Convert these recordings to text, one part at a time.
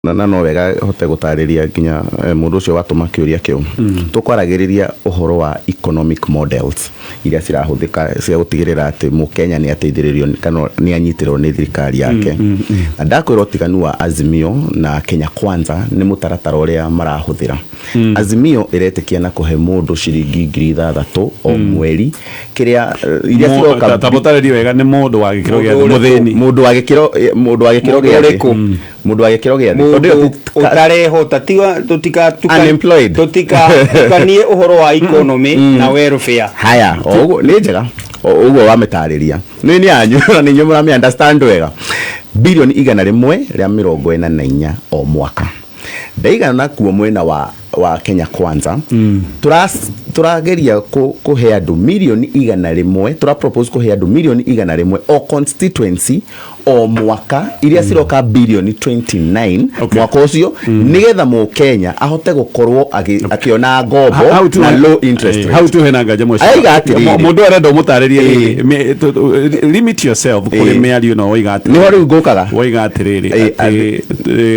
na no wega hote gutariria nginya mundu ucio watuma kiuria kiu tukwaragiriria uhoro wa economic models iria cirahuthika cia gutigirira ati mukenya ni ateithiririo kana ni anyitirwo ni thirikari yake na ndakwira utiganu wa Azimio na Kenya Kwanza ni mutaratara uria marahuthira Azimio iretikia na kuhe mundu ciringi 6,000 o mweri kiria iria ciroka tabotariri wega ni mundu wa gikiro gia muthini mundu wa gikiro mundu wa gikiro gia utareho tutikanie uhoro wa economy na welfare haya oguo ni njega oguo wametariria ni anyu na ni nyumura me understand wega bilioni 144 o mwaka ndaiga na kuo mwena wa Kenya Kwanza turageria kuhe andu milioni 100 tura propose kuhe andu milioni 100 o constituency o mwaka iria ciroka bilioni 29 mwaka ucio nigetha mu Kenya ahote gukorwo akiona ngombo na low interest rate. How to hena ngaje mwe mundu arenda umutaririe limit yourself kuri me ari no oigati ni hori ngokaga oigatiriri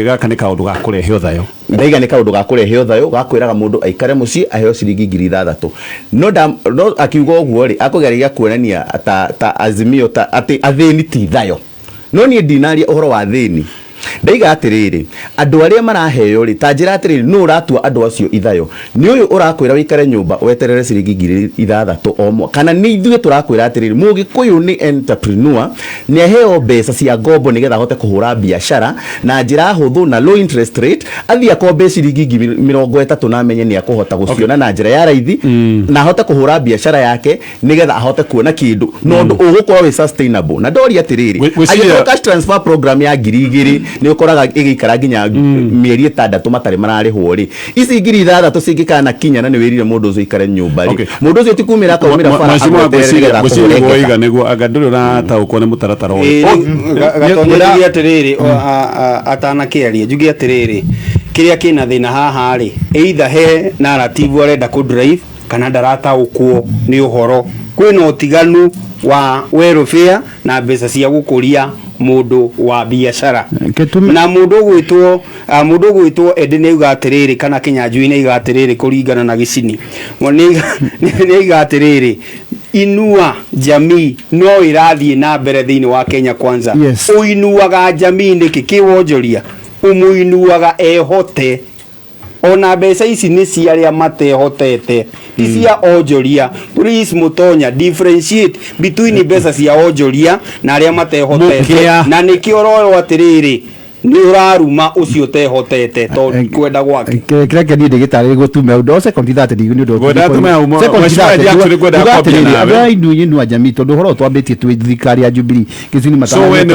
gaka ni kaundu ga kurehe uthayo ndaiga ni kaundu ga kurehe uthayo gakwiraga mundu aikare muci aheo ciringi 6,000 no akiuga uguo ri akugeria kuonania ta Azimio ta ati athini ti thayo no ni dinaria uhoro wa thini ndaiga atiriri andu aria maraheo ri ta njira atiriri no uratua andu acio ithayo ni uyu urakwira wikare nyumba weterere ciringi 6,000 o kana ni ithuĩ turakwira atiriri mugikuyu ni entrepreneur ni aheo mbeca cia ngombo nigetha hote kuhura biashara na njira huthu na low interest rate athia kombe ciringi 30 na amenye ni akuhota guciona na njira ya raithi na hote kuhura biashara yake nigetha ahote kuona kindu no ndu ugukorwo wi sustainable na ndori atiriri agĩkorwo cash transfer program ya 2,000 ni ukoraga igikara nginya mieri 6 matari mararihwo ri ici 6,000 cingikana kinya na ni wirire mundu ucio ikare nyumba ri mundu ucio tikumira akaumira fara oiga niguo aganduru na taukwo ni mutaratara gatonyeria atiriri atana kiaria njugi atiriri kiria kina thina haha ri either he narrative arenda ku drive kana ndarataukwo ni uhoro kwina utiganu wa welfare na mbeca cia gukuria mundu wa biashara na mundu gwitwo edene igatiriri kana kinyanjui-ini igatiriri kuringana na gicini ni igatiriri inua jamii no irathie na mbere thiini wa Kenya Kwanza uinuaga jamii niki kiwonjoria umuinuaga ehote ona mbeca ici ni ciaria matehotete cia onjoria please mutonya differentiate between mbeca cia onjoria na aria matehotete na nikio royo atiriri ni uraruma ucio tehotete to kwenda gwake kireke ni ndigitari gutume undu second that ni undu kwenda tume umo actually kwenda copy na indu jamii tondu horo twambitie tu thirikari ya Jubilee kizini matana so when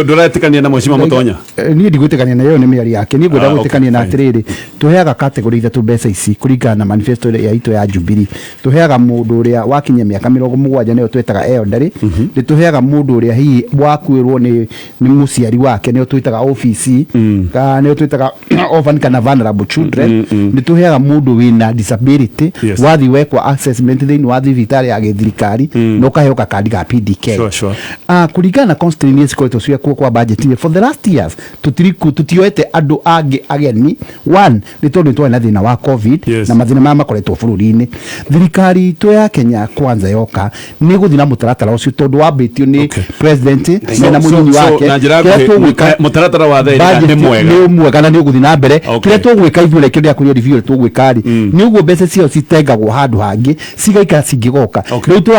nduratikania na mheshimiwa mutonya ni ndigwitikania na yo ni miari yake ni ngwenda gwitikania na atiriri tuheaga category ithatu mbeca ici kuringana na manifesto ya ito ya Jubilee tuheaga mundu uria wakinya miaka 70 niyo twetaga elderly ni tuheaga mundu uria hi wakwirwo ni muciari wake niyo twetaga office niyo twetaga orphan kana vulnerable children ni tuheaga mundu wina disability wathi wekwa assessment thiini wa thibitari ya githirikari no kaheuka kandi ga PDK kuringana na constraints kwa cio kwa budget for the last years tutioete andu angi ageni one ni tondu twa na thina wa covid na mathina ma makoretwo bururi-ini thirikari tu ya Kenya Kwanza yoka ni guthina mutaratara ucio tondu wambitio ni president na munyinyi wake mutaratara wa ni mwega na ni uguthina mbere kire tugwika ithure kire kuri review tugwikari ni uguo mbeca cio citengagwo handu hangi cigaika cingigoka riu tu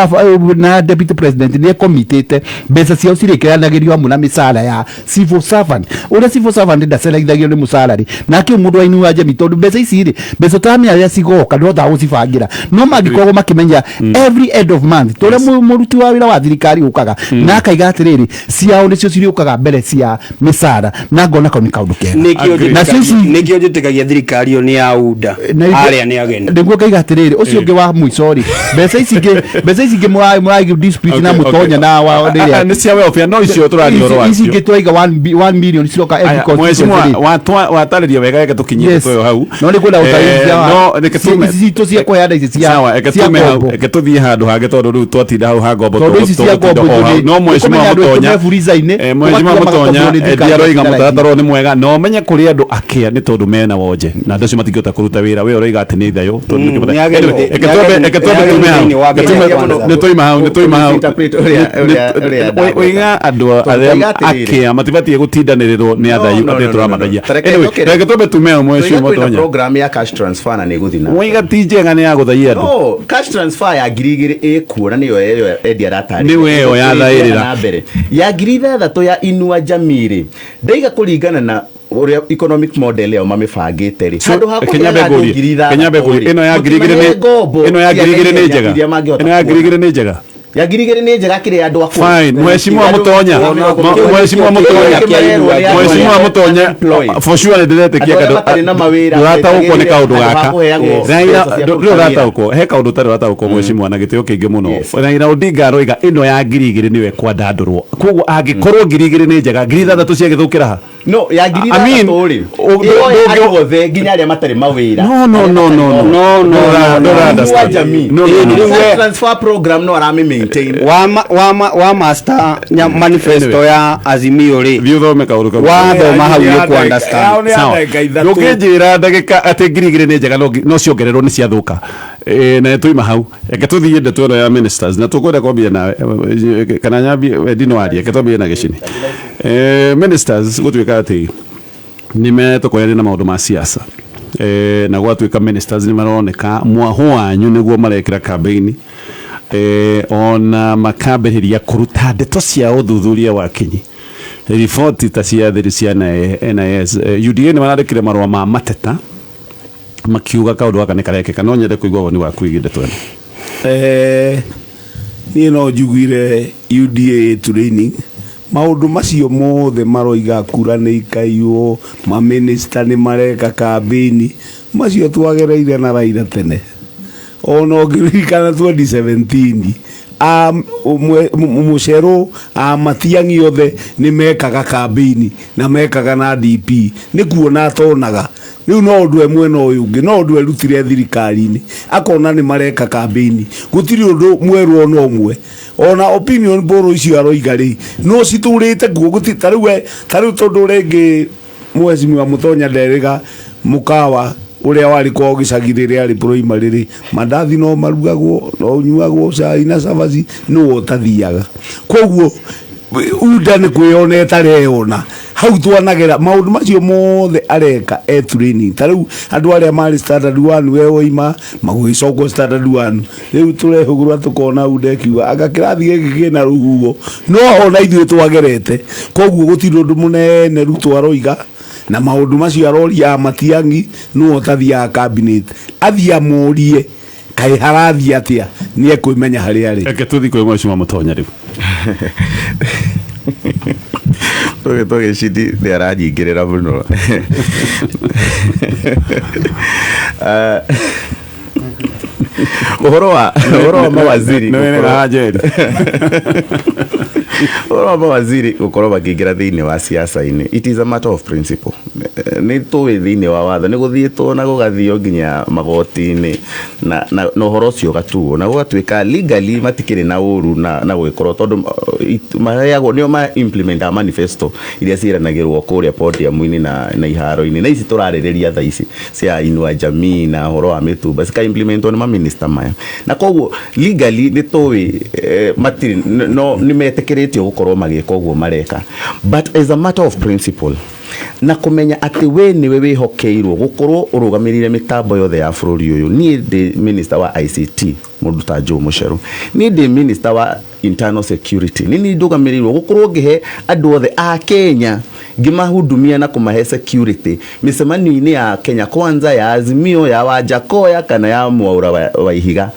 na deputy president ni committed mbeca cio cirikiranagirio amuna misara ya civil servant ura civil servant ndacerithagio ni musalari na ki mundu ainu aje mitondu mbeca ici ri mbeca tamia ya cigoka ndota gucibangira no magikorwo makimenya every end of month tore muruti wa wira wa thirikari ukaga na akaiga atiriri ciao nicio ciriukaga mbere cia misara na ngona ko ni kaundu kega na sisi nikio jutikagia thirikari ni aunda aria ni ageni ndiguo kaiga atiriri ucio ungi wa muico ri mbeca ici ingi mwagi dispute na mutonya na wa ni cia welfare no icio turario ro ici ingi twaiga 1 million ciroka every mheshimiwa watariria wega yake tukinyie twayo hau no ni kwenda utaithia no nikitume ici to cia kuheana ici cia sawa eketume hau eketuthie handu hange tondu riu twatinda hau hangombo no mheshimiwa mutonya mheshimiwa mutonya ndia roiga mũtaratara nĩ mwega no menye kũrĩ andũ akĩa nĩ tondũ mena wonje na andũ acio matingĩhota kũruta wĩra we ũroiga atĩ nĩ thayo nĩ tũima hau oiga andũ arĩa akĩa matibatiĩ gũtindanĩrĩrwo nĩ athayu atĩ tũramathaia reke twambe tume ũmwe ũcio mũtonya program ya cash transfer na nĩ gũthiĩ na oiga ti njega nĩ ya gũthaia andũ no cash transfer ya 2,000 ĩkuo na nĩyo Eddie aratarĩria nĩwe ĩyo yathaĩrĩra ya 6,000 ya Inua Jamii rĩ ndaiga kũringana na uria economic model yao mamibangite ri handu ha Kenya beguri ino ya 2,000 ni njega ino ya 2,000 ni njega ya 2,000 ni njega kire andu akuru fine mheshimiwa mutonya for sure ni ndiretekia kandu urataukwo ni kaundu gaka urataukwo he kaundu tari urataukwo mheshimiwa na gitio kingi muno Raila Odinga aroiga ino ya 2,000 niwe kwandandurwo koguo angikorwo 2,000 ni njega 6,000 ciagithukira ha no ya 6,000 ri ogo the nginya aria matari mawira no transfer program no arame maintain wa master manifesto ya Azimio ri thome kaundu wa thoma hau ni ku understand sawa ndũkĩnjĩra ndagĩka atĩ 2,000 nĩ njega no ciongererwo nĩ ciathũka na tũima hau reke tũthiĩ ndeto ĩno ya ministers na tũkwenda kwambia na kana nyambi ndino aria reke twambie na gĩcini ministers gũtuĩka atĩ nĩmetũkoyania na maũndũ ma siasa na gwatuĩka ministers nĩ maroneka mwaho wanyu nĩguo marekĩra campaign ona makambĩrĩria kũruta ndeto cia ũthuthuria wa kinyi riboti ta cia thiri cia NIS UDA nĩ marandĩkire marũa ma mateta makiuga kaundu gaka nĩ karekeka no nyende kũigua woni waku iginde twene niĩ no njugire UDA training maundu macio mothe maroiga kura nĩ ikaiywo maminista nĩ mareka kambĩni macio twagereire na Raila tene ona ũngĩririkana 2017 Mucero Matiang'i othe nĩ mekaga kambĩni na mekaga na DP nĩ kuona atonaga riu no ndwe mwena uyu ungi no ndwe rutire thirikari-inĩ akona nĩ mareka kambĩni gutiri undu mweru ona umwe ona opinion poll icio aroiga ri no citurite guo guti tariu tondu rengi mheshimiwa Mutonya nderiga mukawa uria wari kwa gicagirire ari primary ri mandathi no marugagwo no nyuagwo cai na cabaci no utathiaga koguo uda nĩ kwĩyoneta reona hau twanagera maundu macio mothe areka training tariu andu aria mari standard 1 we oima magwicokwo standard 1 riu turehugurwa tukona ude kiuga agakirathi giki kina ruhugo no ona ithuĩ twagerete koguo gutiri undu munene ruto aroiga na maundu macio aroria Matiang'i no otathia cabinet athia morie kai harathi atia ni ekwimenya hari ari eke tuthi kwe mheshimiwa Mutonya riu toge shidi nĩ aranyingĩrĩra mũno uhoro wa mawaziri gukorwo makĩingĩra thĩinĩ wa siasa-inĩ it is a matter of principle nĩ tũĩ thĩinĩ wa watho nĩ gũthiĩtwo na gũgathio nginya magoti-inĩ na ũhoro ũcio ũgatuo na gũgatuĩka legally matikĩrĩ na ũru na gwĩkorwo tondũ maheagwo nĩo ma implement a manifesto iria ciĩranagĩrwo kũrĩa podium-inĩ na iharo-inĩ na ici tũrarĩrĩria thaa ici cia Inua Jamii na ũhoro wa mĩtumba cika implementwo nĩ maminista maya na koguo legally nĩ tũĩ matirĩ no nĩ metĩkĩrĩtio gũkorwo magĩka ũguo mareka but as a matter of principle na kumenya ati we niwe wihokeirwo gukorwo urugamirire mitambo yothe ya bururi uyu ni ndi minister wa ICT mundu ta Joe Mucheru ni ndi minister wa internal security ni ndugamirirwo gukorwo ngihe andu othe a Kenya ngimahudumia na kumahe security misemani-inĩ ya Kenya Kwanza ya Azimio ya Wajakoya kana ya Mwaura wa Ihiga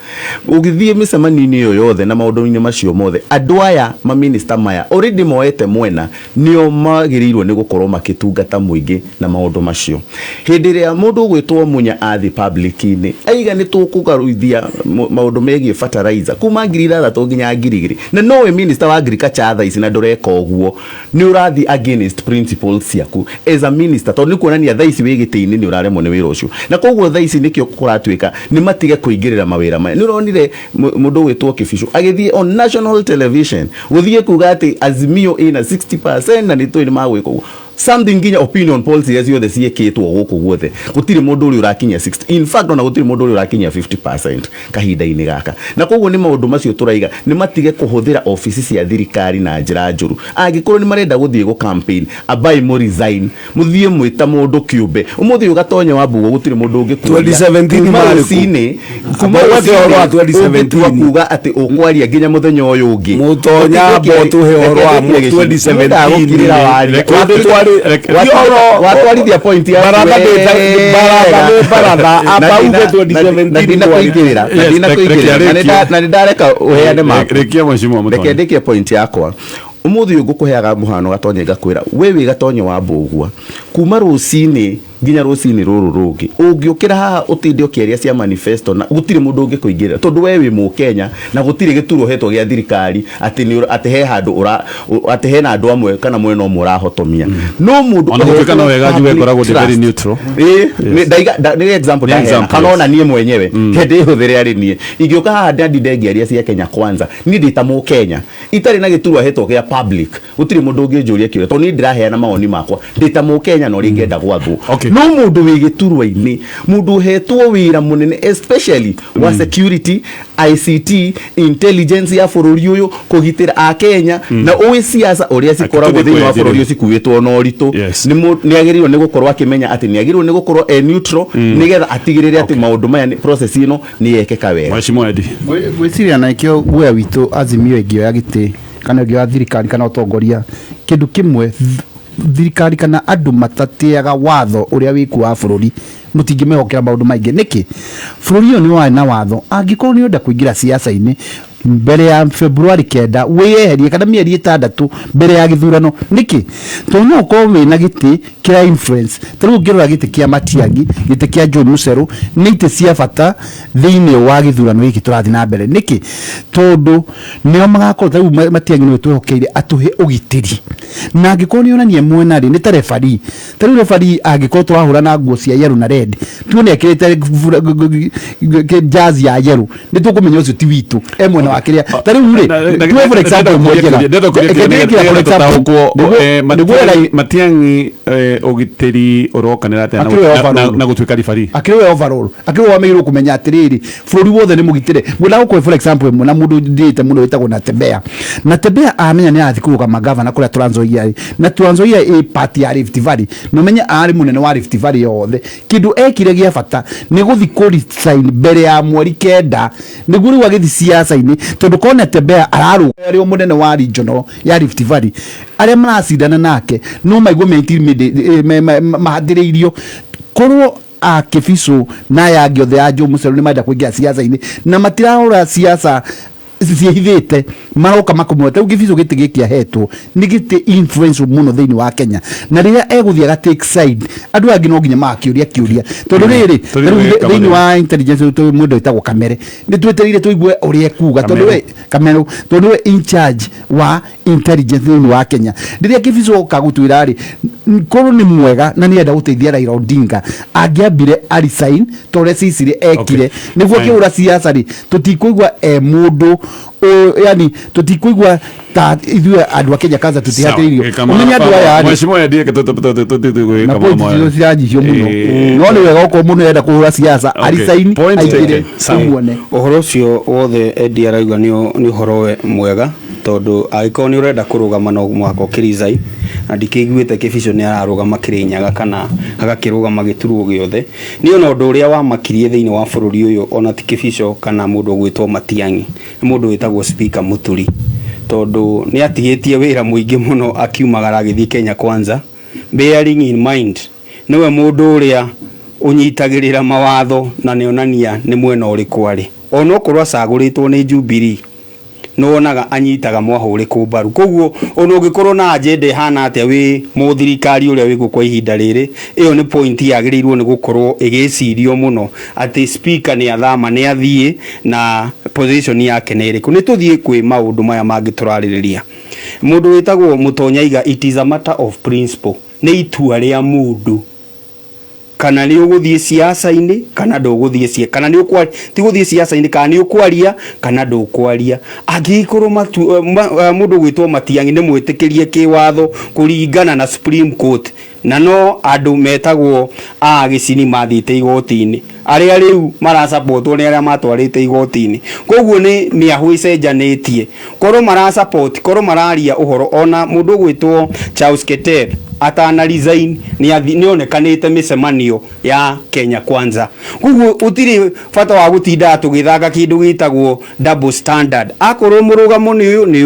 ugithie misemani-inĩ yo yothe na maundu-inĩ macio mothe andu aya ma minister maya already moete mwena nio magirirwo ni gukorwo makitungata muingi na maundu macio hindi ria mundu gwitwo munya athi public-inĩ aiga ni tukugaruithia maundu megie fertilizer kuma 6,000 nginya 2,000 na nowe minister wa agriculture thaa ici na ndureka uguo ni urathi against principles ciaku as a minister tondu ni kuonania thaa ici wigite-inĩ ni uraremwo ni wira ucio na koguo thaa ici nikio kuratuika ni matige kuingirira mawira maya ni uronire mundu gwitwo Kibishu agithie on national television guthie kuga ati Azimio ina 60% na ni twini magwiko something nginya opinion polls iria ciothe ciekitwo guku guothe gutire mundu uri urakinya 60, in fact ona gutire mundu uri urakinya 50% kahinda-ini gaka, na koguo ni maundu macio turaiga ni matige kuhuthira ofisi cia thirikari na njira njuru. Angikorwo ni marenda guthie go campaign abai mo resign muthie mwita mundu kiumbe umuthi ugatonya wambugo gutire mundu ungi 2017 maricine kuma wothe oro 2017 kuga ati ukwaria nginya muthenya uyu ungi mutonya botu he oro wa 2017 watwarithia point ya Mbaratha apa uge 2017 na ndareka uheane map rekia mheshimiwa Mutonya reke ndikie point yakwa umuthi ngukuheaga muhano gatonye ngakwira wewe gatonye wa mbugua kuma rucini nginya rucini ruru rungi ungiukira haha utinde ukieria cia manifesto na gutire mundu ungi kuingirira tondu wewe mu Kenya na gutire gituro hetwo gia thirikari ati he handu ati he na andu amwe kana mwena umwe urahotomia no mundu ona gukana wega juwe koragwo very neutral ni example ya kanona nie mwenyewe hende huthire ari nie ingiuka haha ndandi ndengiaria cia Kenya kwanza ni ndita mu Kenya itari na gituro hetwo gia public gutire mundu ungi njuria kiure tondu ni ndiraheana maoni makwa ndita mu Kenya no ringenda gwathwo no mundu wigiturwa-ini mundu hetwo wira munene especially wa security ICT intelligence ya bururi uyu kugitira a Kenya na uwi siasa uria cikoragwo thiini wa bururi uyu cikuitwo no ritu ni agirirwo ni gukorwo akimenya ati ni agirirwo ni gukorwo neutral nigetha atigirire ati maundu maya ni process ino ni yekeka wega. Mheshimiwa Edi gwiciria na ikio guya witu Azimio ingio ya giti kana ingio ya thirikari kana utongoria kindu kimwe thirikari kana andu matatiaga watho uria wiku wa bururi mutingimehokera maundu maingi niki bururi uyu ni wa na watho angikorwo ni unda kuingira siasa-ini mbere ya February 9 weyeherie kana mieri 6 mbere ya githurano niki tonyo ko wina giti kia influence tru ngirora giti kia Matiang'i giti kia John Museru ni ite cia bata thiini wa githurano giki turathi na mbere niki tondu nio magakorwo tau Matiang'i no twehokeire atuhe ugitiri na angikorwo ni onanie mwena ri ni ta referee angikorwo turahura na nguo cia yellow na red tuone ekirite jazz ya yellow ni tukumenya ucio ti witu emwe akiria tari uri tuwe for example mwegera Matiang'i ugitiri urokanira ate na gutwika rifari akiriwe overall akiriwe wamegirwo kumenya atiriri bururi wothe ni mugitire gwina uko for example mwe na mundu ndite mundu witagwo na tembea amenya ni athikuruka magavana kuria Trans Nzoia na Trans Nzoia e party ya Rift Valley no menya ari munene wa Rift Valley yothe kindu ekire gia bata ni guthikuri sign mbere ya mweri 9 ni guri wa githi siasa-ini tondu kona tembea araru ari munene wa regional ya Rift Valley aria maracindana nake no maigwo mahadiriirio korwo akibicu na ya giothe ya John Museru ni maenda kuingia siasa-ini na matirahura siasa ciehithite maroka makomwete ugibicu giti gikia hetwo ni giti influence muno thiini wa Kenya na riria eguthia ga take side andu angi no nginya makiuria tondu riri thiini wa intelligence to mundu itagwo Kameme ni tweterire tuigue uria kuga tondu we in charge wa intelligence thiini wa Kenya riria kibicu kagutwira ri korwo ni mwega na ni enda guteithia Raila Odinga angiambire ari sign tore cicire ekire niguo kiura siasa ri tutikuigwa mundu yani tutikuigwa ta ithue andu a Kenya kaza tutihatirio umenya andu aya mheshimiwa Edi na point zio ciajicio muno no ni wega uko muno enda kuhura siasa ari sign aigire muone uhoro cio wothe Edi arauga ni uhoro mwega tondu agiko ni urenda kurugama no mwako kirizai na ndikiguite kibicio ni ararugama kirinyaga kana agakirugama gituruo giothe ni ona undu uria wa makirie thiini wa bururi uyu ona ti kibicio kana mundu gwitwo Matiang'i ni mundu witagwo speaker Muturi tondu ni atigitie wira muingi muno akiumagara githi Kenya kwanza bearing in mind niwe mundu uria unyitagirira mawatho na nionania ni mwena uriku ari ona okorwo acaguritwo ni Jubilee no onaga anyitaga mwahuriku mbaru koguo ona ungikorwo na agenda hana atia wi muthirikari uria wigu kwa ihinda riri iyo ni point yagirirwo ni gukorwo igicirio muno ati speaker ni athama ni athie na position yake ni iriku ni tuthie kwi maundu maya mangituraririria mundu witagwo Mutonya iga it is a matter of principle ni itua ria mundu kana ni uguthie siasa-ini kana nduguthie siasa kana ni ukwari ti guthie siasa-ini kana ni ukwaria kana ndukwaria angikuru mundu gwitwo Matiang'i ni mwitikirie kiwatho kuringana na Supreme Court na no andu metagwo gicini mathite igoti-ini aria riu marasupportwo ni aria matwarite igoti-ini koguo ni miahu icenjanitie korwo marasupport korwo mararia uhoro ona mundu gwitwo Charles Keter atana resign ni onekanite micemanio ya Kenya Kwanza koguo utiri bata wa gutinda tugithanga kindu gitagwo double standard akorwo murugamo ni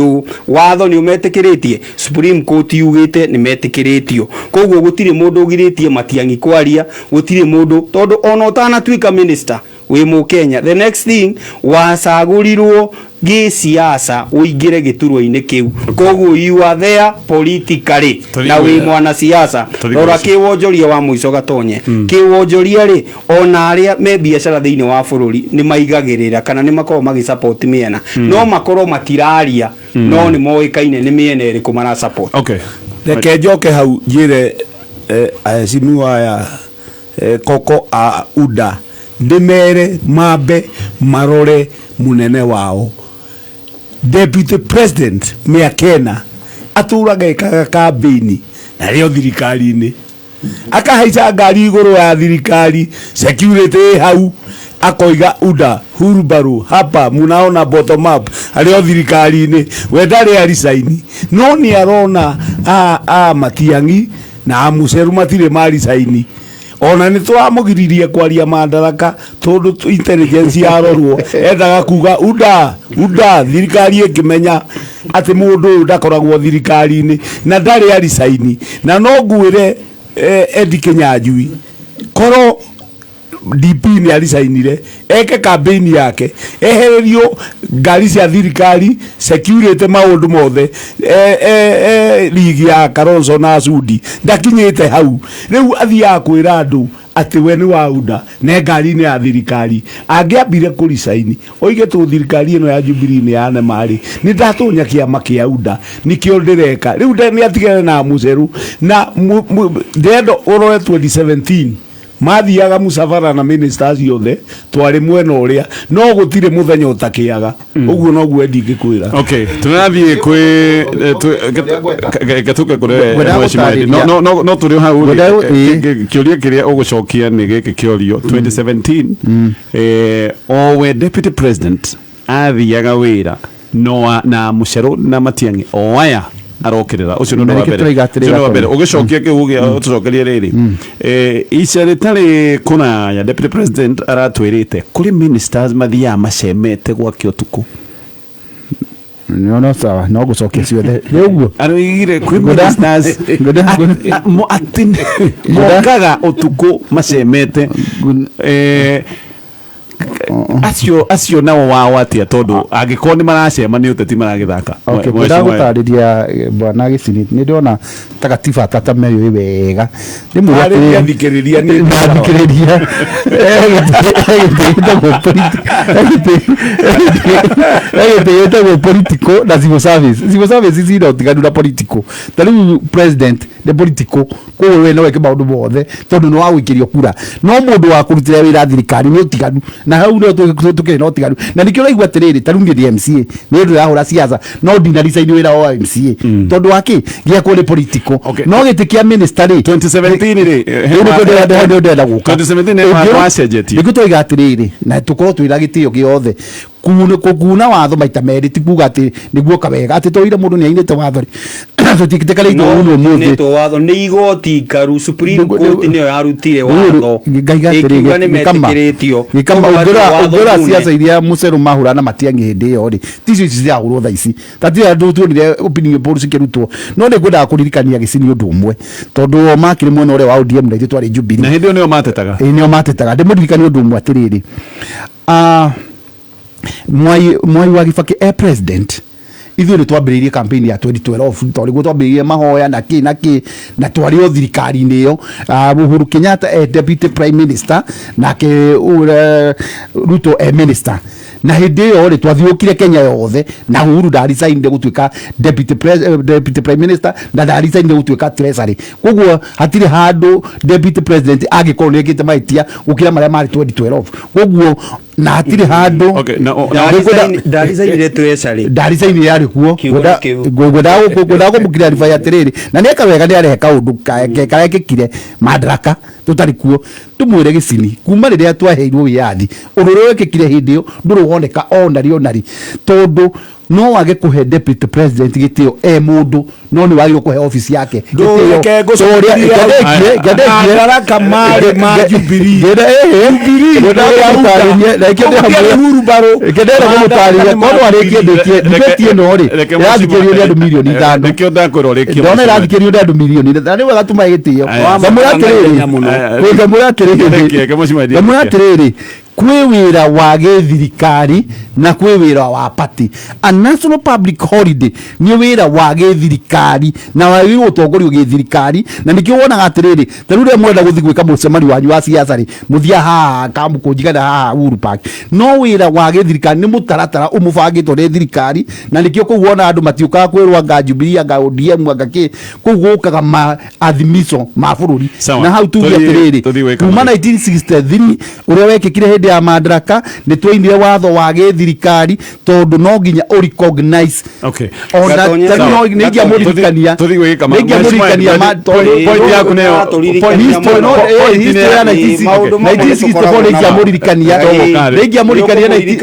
watho ni umetikiritie Supreme Court yugite ni metikiritio koguo gutiri mundu ugiritie Matiang'i kwaria gutiri mundu tondu ona utana tuika minister we mu Kenya the next thing wasagurirwo gi siasa uingire giturwo-ini kiu koguo you are there politically na we mwana siasa rora kiwonjoria wa muico gatonye kiwonjoria ri ona aria me biashara thiini wa bururi ni maigagirira kana ni makorwo magi support miena no makorwo matiraria no ni moikaine ni miena iri kumara support okay reke njoke hau njire simu aya koko a UDA ndemere mabe marore munene wao Deputy President Miakena aturaga ikaga kambini na rio thirikari-ini akahaica ngari iguru ya thirikari security hau akoiga UDA hurubaru hapa munaona bottom up ario thirikari-ini we ndari arisaini no ni arona Matiang'i na Mucheru matire marisaini ona ni twamugiririe kwaria mandaraka tondu intelligence yarorwo endaga kuga UDA thirikari ikimenya ati mundu uyu ndakoragwo thirikari-ini na ndari arisaini na no ngwire Edi Kinyanjui koro DP ni arisainire eke campaign yake ehererio ngari cia thirikari security maundu mothe ligi ya Kalonzo na Sudi ndakinyite hau riu athia kwira andu ati we ni wa UDA ne ngari ni ya thirikari angiambire kurisaini oige tu thirikari ino ya Jubilee ni ane mari ni ndatunya kiama kia UDA nikio ndireka riu ni atigere na Mucheru na ndendo oroe 2017 mathiaga musafara na ministers yothe twari mwena uria no gutire muthenya utakiaga uguo no gwe ndingikwira okay tunathie kwi gatuka kure no turi hau kiuria kiria ugucokia ni giki kiorio 2017 owe deputy president athiaga wira no na Mucheru na Matiang'i oaya arokirira ucio no wabere ugicokia kiugia utucokerie riri ica ritari kuna ya deputy president aratwirite kuri ministers mathia macemete gwakio tuku no sawa no gucokia ciothe riuguo arigire kuri ministers mo atin mokaga utuku macemete acio nao wao atia tondu angikoo ni maracema ni uteti maragithaka okay bora gutariria bwana gicini ni ndona takatifa tata meyo wega ni muri athikiriria ni athikiriria egete political na civil service is not gadu political tari president the political ko we no weke maundu mothe tondu no waguikirio kura no mundu wa kurutira wira thirikari ni utiganu na hau no tukire no tiganu na nikio raigwa atiriri tarungi di MCA ni ndu yahura siasa no dinarisa ni wira wa MCA tondu waki gia ko ni political no gitikia minister 2017 ri 2017 ni wacenjetie niguto igatiriri na tukoro twira gitio giothe kuna watho maita meri ti kuga ati niguo kawega ati toire mundu ni ainite watho ri tutikiteka ino uno muthi ni to watho ni igoti karu Supreme Court ni yarutire watho ngaigatirige ni kama ugora siasa iria Mucheru mahura na Matiang'i hindi yo ri ticio cia hurwo tha ici tati andu tuonire opinion polls kirutwo no ni ngwenda kuririkania gicini undu umwe tondu makire mwena ore wa ODM na itwari Jubilee na hindi yo nio matetaga ndimuririkania undu umwe atiriri Mwai wa Kibaki president ithuĩ nĩ twambĩrĩirie campaign ya 2012 tondũ gũ twambĩrĩirie mahoya na na twari o thirikari-inĩ ĩyo Uhuru Kenyatta deputy prime minister nake Ruto minister na hindi yo ri twathiukire Kenya yothe na Uhuru ndaricainde gutuika deputy prime minister na ndaricainde gutuika treasury koguo hatire handu deputy president agikorwo niekite maitia gukira maria mari 2012 koguo na hatire handu ndaricainde treasury ndaricainde yari kuo gwenda kumukira rifa ya tiriri na nieka wega ni arehe kaundu karekekire madaraka tutari kuo tumwire gicini kuma riria twaheirwo wiyathi ururu wekekire hindi yo nduru woneka onari tondu no wage kuhe deputy president gitio mundu no ni wage kuhe office yake ndureke gucoria madaraka mari ma Jubilee Uhuru baro kedera kumutaria kono arekie ndikie no ri yathikirio ni andu milioni 5 nikio ndakoro rekio ndona yathikirio ni andu milioni 5 ni wega tuma gitio gamuatiriri kwi wira wa githirikari na kwi wira wa party. A national public holiday ni wira wa githirikari na wagirwo utongorio githirikari na nikio wonaga atiriri taruria mwenda guthi gwika mucemani wanyu wa siasa ri muthia ha kamukunjigana ha Uhuru Park no wira wa githirikari ni mutaratara umubangitwo ni thirikari na nikio kuwona andu matiuka kwirwa nga Jubilee anga ODM anga ki kugukaga ma admission ma bururi na hau tugia atiriri kuma 1963 uria wekekire hindi ya madaraka ni twainire watho wa githirikari tondu no nginya o recognize ona no nginya murikania point yaku nayo point history no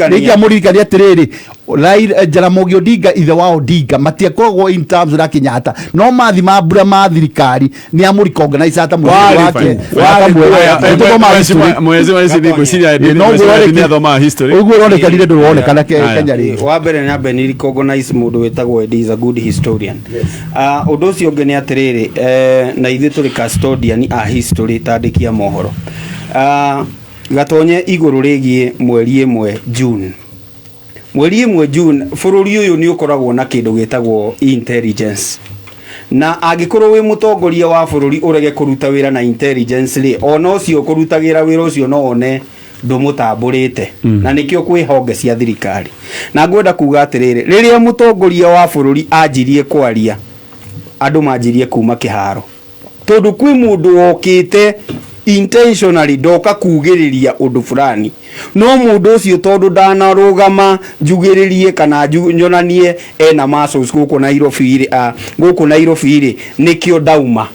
nginya murikania tiriri Jaramogi Odinga ithe wa Odinga matiakoragwo in terms na Kenyatta no mathi ma mbura ma thirikari ni amuri organize ata mwezi wake mwezi wa siku siria ni athoma history uguo ronekanire nduronekana Kenya ri wa mbere na mbere ni recognize mundu wetagwo is a good historian undu ucio ungi ni atiriri na ithu turi custodian a history tandikia mohoro gatonye iguru rigie mweri 1 June mweri 1 June bururi uyu ni ukoragwo na kindu gitagwo intelligence na agikorwo wi mutongoria wa bururi urege kuruta wira na intelligence ri ona ucio kurutagira wira ucio no one ndumutamburite na nikio kwi honge cia thirikari na ngwenda kuga atiriri riria mutongoria wa bururi anjirie kwaria andu manjirie kuma kiharo tondu kwi mundu wokite intentionally doka kugiriria undu fulani no mundu ucio tondu ndanarugama njugiririe kana nyonanie ena muscles guku Nairobi ri nikio dauma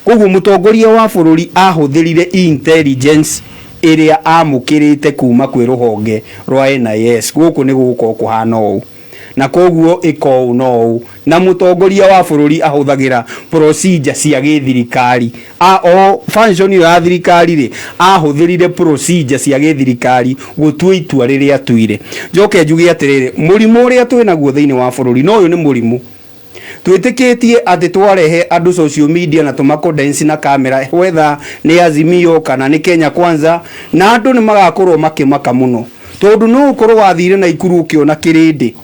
koguo mutongoria wa bururi ahuthirire intelligence iria amukirite kuma kwi ruhonge rwa NIS guku ni guko kuhana uu na koguo iko no na mutongoria wa bururi ahuthagira procedure cia githirikari function ya thirikari ri ahuthirire procedure cia githirikari gutua itua riria tuire njoke njugi atiriri murimu uria twinaguo thiini wa bururi no uyu ni murimu twitikitie ati twarehe andu social media na tumakondensi na kamera whether ni Azimio kana ni Kenya Kwanza na andu ni magakorwo makimaka muno tondu no ukorwo wathire na ikuru ukiona kirindi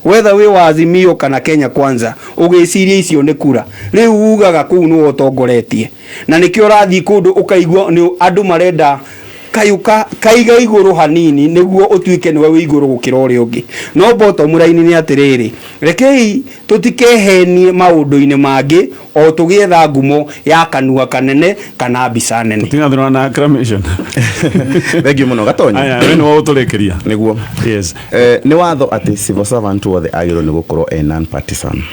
whether we wa Azimio kana Kenya Kwanza ugiciria icio ni kura riu ugaga kuu no utongoretie na nikio rathi kundu ukaigwa ni andu marenda kaiga iguru hanini niguo utuike niwe wi iguru gukira uri ungi no bottom line ni atiriri rekei tutikehenie maundu-ini mangi o tugietha ngumo ya kanua kanene kana mbica nene tutingathirwa na acclamation thank you muno gatonya aya we no uturekeria niguo yes ni watho ati civil servant wothe agirwo ni gukorwo non partisan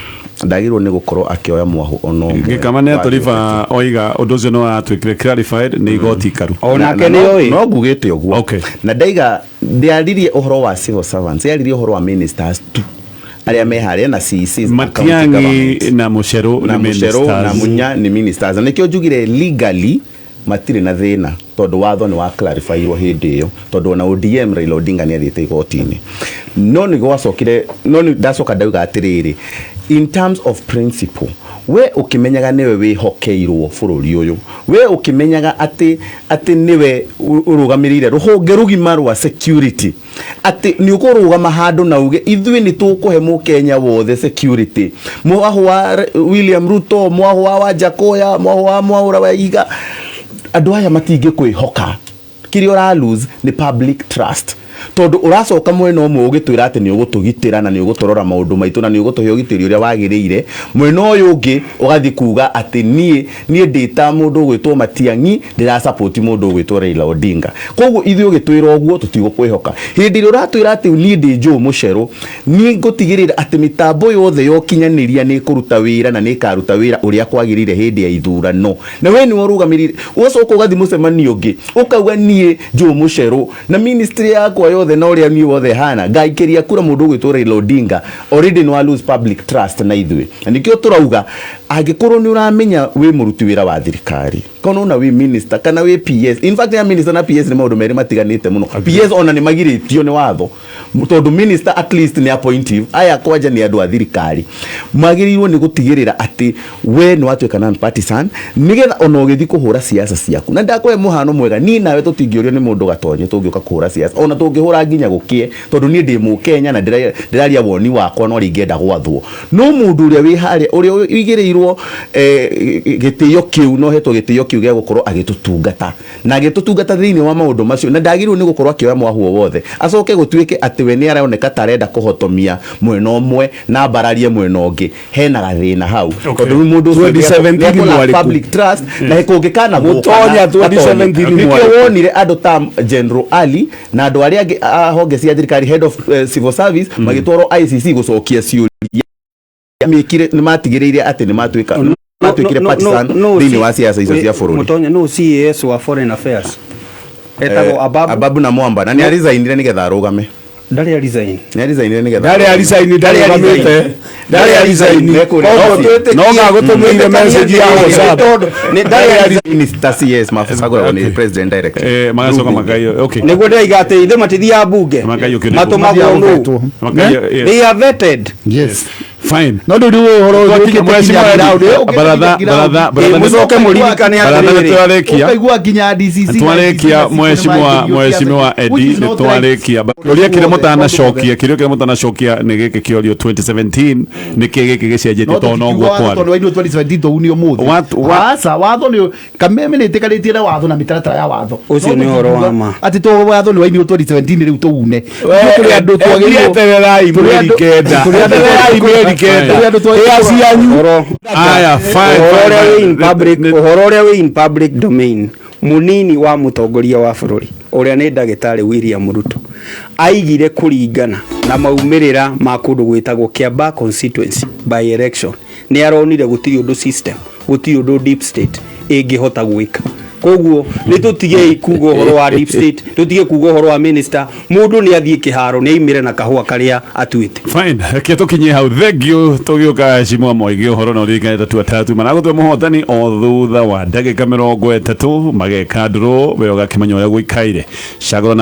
ndagirwo ni gukorwo akioya mwahu ono gikama ne atorifa oiga undu ucio no atwikire clarified ni igoti karu onake ni oi no ngugite uguo na ndaiga ndiaririe uhoro wa civil servants yaririe uhoro wa ministers tu aria meharia na CECs Matiangi na Mucheru na Munya ni ministers nikio njugire legally matire na thina tondu watho ni wa clarifyirwo hindi iyo tondu na ODM Raila Odinga ni athite igoti-ini no ni gwacokire no ni ndacoka ndauga atiriri in terms of principle we ukimenyaga niwe wihokeirwo bururi uyu we ukimenyaga ati niwe urugamirire ruhonge rugima rwa security ati ni ukurugama handu na uge ithui ni tukuhe mu Kenya wothe security mwahu wa William Ruto mwahu wa Wajakoya mwahu wa Mwaura wa Iga andu aya matingi kwihoka kiria ura lose ni public trust tondu uracoka mwena umwe ugitwira ati ni ugutugitira na ni ugutorora maundu maitu na ni ugutuhe ugitiri uria wagiriire mwena uyu ungi ugathi kuga ati nie ndita mundu ugwitwo Matiang'i ndira support mundu ugwitwo Raila Odinga koguo ithui ugitwira uguo tutigukwihoka hindi ri uratwira ati ni ndi Joe Mucheru ni ngutigirira ati mitambo yothe yokinyaniria ni kuruta wira na ni karuta wira uria kwagirire hindi ya ithurano na we ni warugamirire ugacoka ugathi mucemanio ungi ukauga nie Joe Mucheru na ministry yakwa yothe na uria ni wothe hana ngaikiria kura mundu ugwitwo Raila Odinga already no lose public trust na ithui nikio turauga angikorwo ni uramenya we muruti wira wa thirikari kono una we minister kana we PS in fact ya minister na PS ni maundu meri matiganite muno PS ona ni magiritio ni watho tondu minister at least ni appointive aya kwaja ni andu a thirikari magirirwo ni gutigirira ati we ni watweka non partisan nigetha ona ugithi kuhura siasa ciaku na ndakwe muhano mwega ni nawe tutingiorio ni mundu gatonye tungioka kuhura siasa ona tungihura nginya gukie tondu ni ndi mu Kenya na ndiraria woni wakwa no ringienda gwathwo no mundu uria wi haria uria wigirirwo gitio kiu no hetwo gitio kiu gia gukorwo agitutungata na agitutungata thiini wa maundu macio na ndagirwo ni gukorwo akioya mwahuo wothe acoke gutwike ati we ni araoneka tarenda kuhotomia mwena umwe na mbararie mwena ungi hena gathina hau tondu mundu 2017 ni public trust na ikungikana gutonya 2017 nikio wonire andu ta General Ali na andu aria honge cia thirikari head of civil service magitwaro ICC gucokia ciuria mikire ni matigiriire ati ni matwika matwikire partisan thini wa siasa icio cia bururi mutonya no CAS wa foreign affairs etagwo Ababu na Mwamba na ni aresignire nigetha arugame ndari resign nigetha ndari resign no gagutumire message ya WhatsApp ni ndari minister CS mafisa gore ni president direct magacoka magayo okay niguo ndaigate ithe matithia bunge matumagwo no they are vetted yes fine no ndu horo baratha mucoke muririkane atiri ukaigua nginya DCC twarekia mheshimiwa Edi twarekia uria kire mutana cokia ni giki kiorio 2017 ni kigiki gicenjetie to no guo kwari tondu waino 2017 to uni umuthi wasa watho ni Kameme ni tikaritie na watho na mitaratara ya watho ucio ni horo wa ma ati to watho ni waino 2017 riu tuune turi andu twagirirai mweri kenda aya fine uhoro uria wi in public domain munini wa mutongoria wa bururi uria ni ndagitari William Ruto aigire kuringana na maumirira ma kundu gwitagwo Kiambaa constituency by election ni aronire gutiri undu system gutiri undu deep state ingihota gwika koguo ni tutige kugo horo wa deep state tutige kugo horo wa minister mundu ni athie kiharo ni imire na kahua karia atuite fine ke tukinye hau thegio tugioka cimwa moigi horo no ringana tu atatu managutwe muhotani o thutha wa ndagika 30 mageka ndro we ugakimenyo ya guikaire cagura